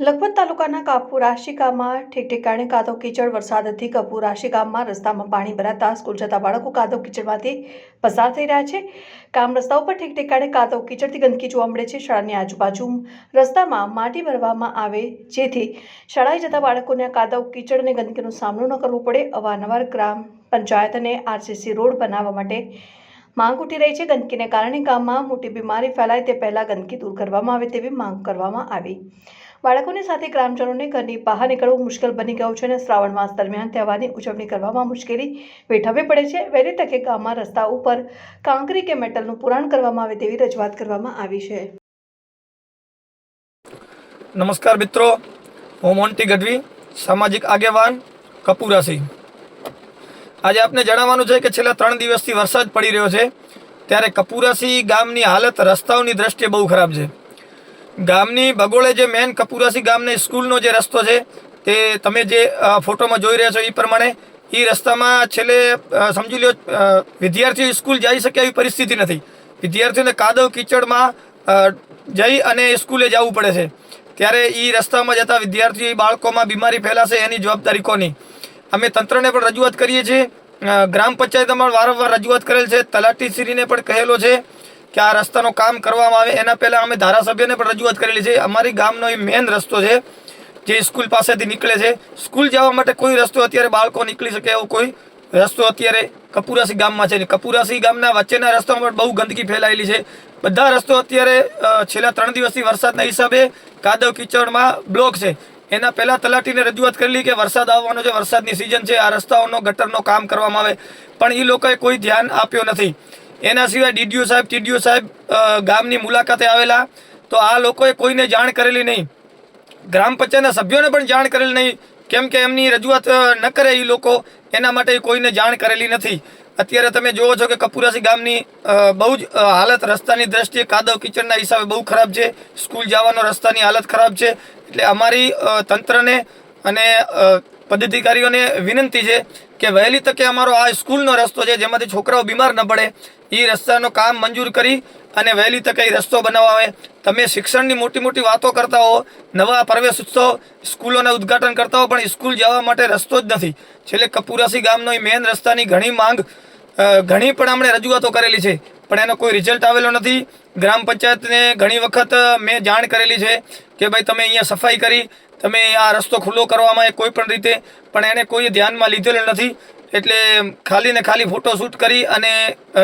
લખપત તાલુકાના કપુરાશી ગામમાં ઠેકઠેકાણે કાદવ કીચડ વરસાદથી કપુરાશી ગામમાં રસ્તામાં પાણી ભરાતા સ્કૂલ જતા બાળકો કાદવ કીચડમાંથી પસાર થઈ રહ્યા છે। ગામ રસ્તા ઉપર ઠેકઠેકાણે કાદવ કીચડથી ગંદકી જોવા મળે છે। શાળાની આજુબાજુ રસ્તામાં માટી ભરવામાં આવે જેથી શાળાએ જતા બાળકોને કાદવ કીચડ અને ગંદકીનો સામનો ન કરવો પડે। અવારનવાર ગ્રામ પંચાયત અને આરસીસી રોડ બનાવવા માટે માંગ ઉઠી રહી છે। ગંદકીને કારણે ગામમાં મોટી બીમારી ફેલાય તે પહેલા ગંદકી દૂર કરવામાં આવે તેવી માંગ કરવામાં આવી। બાળકોની સાથે ગ્રામજનોને ઘરની બહાર નીકળવું મુશ્કેલ બની ગયું છે અને શ્રાવણ માસ દરમિયાન તહેવારની ઉજવણી કરવામાં મુશ્કેલી વેઠવવી પડે છે। વહેલી તકે ગામમાં રસ્તા ઉપર કાંકરી કે મેટલનું પુરાણ કરવામાં આવે તેવી રજૂઆત કરવામાં આવી છે। નમસ્કાર મિત્રો, હું મોન્ટી ગઢવી, સામાજિક આગેવાન કપુરાશી। આજે આપને જણાવવાનું છે કે છેલ્લા 3 દિવસથી વરસાદ પડી રહ્યો છે ત્યારે કપુરાશી ગામની હાલત રસ્તાઓની દ્રષ્ટિએ બહુ ખરાબ છે। ગામની બગોળે જે મેન કપુરાશી ગામની સ્કૂલનો જે રસ્તો છે તે તમે જે ફોટોમાં જોઈ રહ્યા છો એ પ્રમાણે એ રસ્તામાં છેલ્લે સમજી લો વિદ્યાર્થીઓ સ્કૂલ જઈ શકે એવી પરિસ્થિતિ નથી। વિદ્યાર્થીઓને કાદવ કીચડમાં જઈ અને સ્કૂલે જવું પડે છે ત્યારે એ રસ્તામાં જતા વિદ્યાર્થીઓ બાળકોમાં બીમારી ફેલાશે એની જવાબદારી કોની? અમે તંત્રને પણ રજૂઆત કરીએ છીએ, ગ્રામ પંચાયતમાં વારંવાર રજૂઆત કરેલ છે, તલાટીશ્રીને પણ કહેલો છે કે આ રસ્તાનું કામ કરવામાં આવે। એના પહેલાં અમે ધારાસભ્યને પણ રજૂઆત કરેલી છે। અમારી ગામનો એ મેન રસ્તો છે જે સ્કૂલ પાસેથી નીકળે છે। સ્કૂલ જવા માટે કોઈ રસ્તો અત્યારે બાળકો નીકળી શકે એવો કોઈ રસ્તો અત્યારે કપુરાશી ગામમાં છે। કપુરાશી ગામના વચ્ચેના રસ્તામાં બહુ ગંદકી ફેલાયેલી છે। બધા રસ્તો અત્યારે છેલ્લા 3 દિવસથી વરસાદના હિસાબે કાદવ કીચડમાં બ્લોક છે। એના પહેલાં તલાટીને રજૂઆત કરેલી કે વરસાદ આવવાનો છે, વરસાદની સિઝન છે, આ રસ્તાઓનો ગટરનો કામ કરવામાં આવે, પણ એ લોકોએ કોઈ ધ્યાન આપ્યો નથી। એના સિવાય ડીડીઓ સાહેબ, ટીડીઓ સાહેબ ગામની મુલાકાતે આવેલા તો આ લોકોએ કોઈને જાણ કરેલી નહીં, ગ્રામ પંચાયતના સભ્યોને પણ જાણ કરેલી નહીં, કેમ કે એમની રજૂઆત ન કરે એ લોકો એના માટે કોઈને જાણ કરેલી નથી। અત્યારે તમે જુઓ છો કે કપુરાશી ગામની બહુ જ હાલત રસ્તાની દ્રષ્ટિએ કાદવ કીચડના હિસાબે બહુ ખરાબ છે। સ્કૂલ જવાનો રસ્તાની હાલત ખરાબ છે। એટલે અમારી તંત્રને અને પદાધિકારીઓને વિનંતી છે કે વહેલી તકે અમારો આ સ્કૂલનો રસ્તો છે જેમાંથી છોકરાઓ બીમાર ન પડે એ રસ્તાનું કામ મંજૂર કરી અને વહેલી તકે એ રસ્તો બનાવવા આવે। તમે શિક્ષણની મોટી મોટી વાતો કરતા હો, નવા પ્રવેશ ઉત્સવ સ્કૂલોના ઉદ્ઘાટન કરતા હો, પણ સ્કૂલ જવા માટે રસ્તો જ નથી। છેલ્લે કપુરાશી ગામનો એ મેન રસ્તાની ઘણી માંગ ઘણી પણ અમને રજૂઆતો કરેલી છે પણ એનો કોઈ રિઝલ્ટ આવેલો નથી। ગ્રામ પંચાયતને ઘણી વખત મેં જાણ કરેલી છે કે ભાઈ તમે અહીંયા સફાઈ કરી, તમે આ રસ્તો ખુલ્લો કરવામાં કોઈ પણ રીતે, પણ એને કોઈ ધ્યાનમાં લીધેલું નથી। એટલે ખાલી ને ખાલી ફોટોશૂટ કરી અને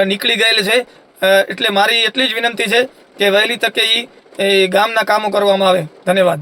નીકળી ગયેલ છે। એટલે મારી એટલી જ વિનંતી છે કે વહેલી તકે એ ગામના કામો કરવામાં આવે। ધન્યવાદ।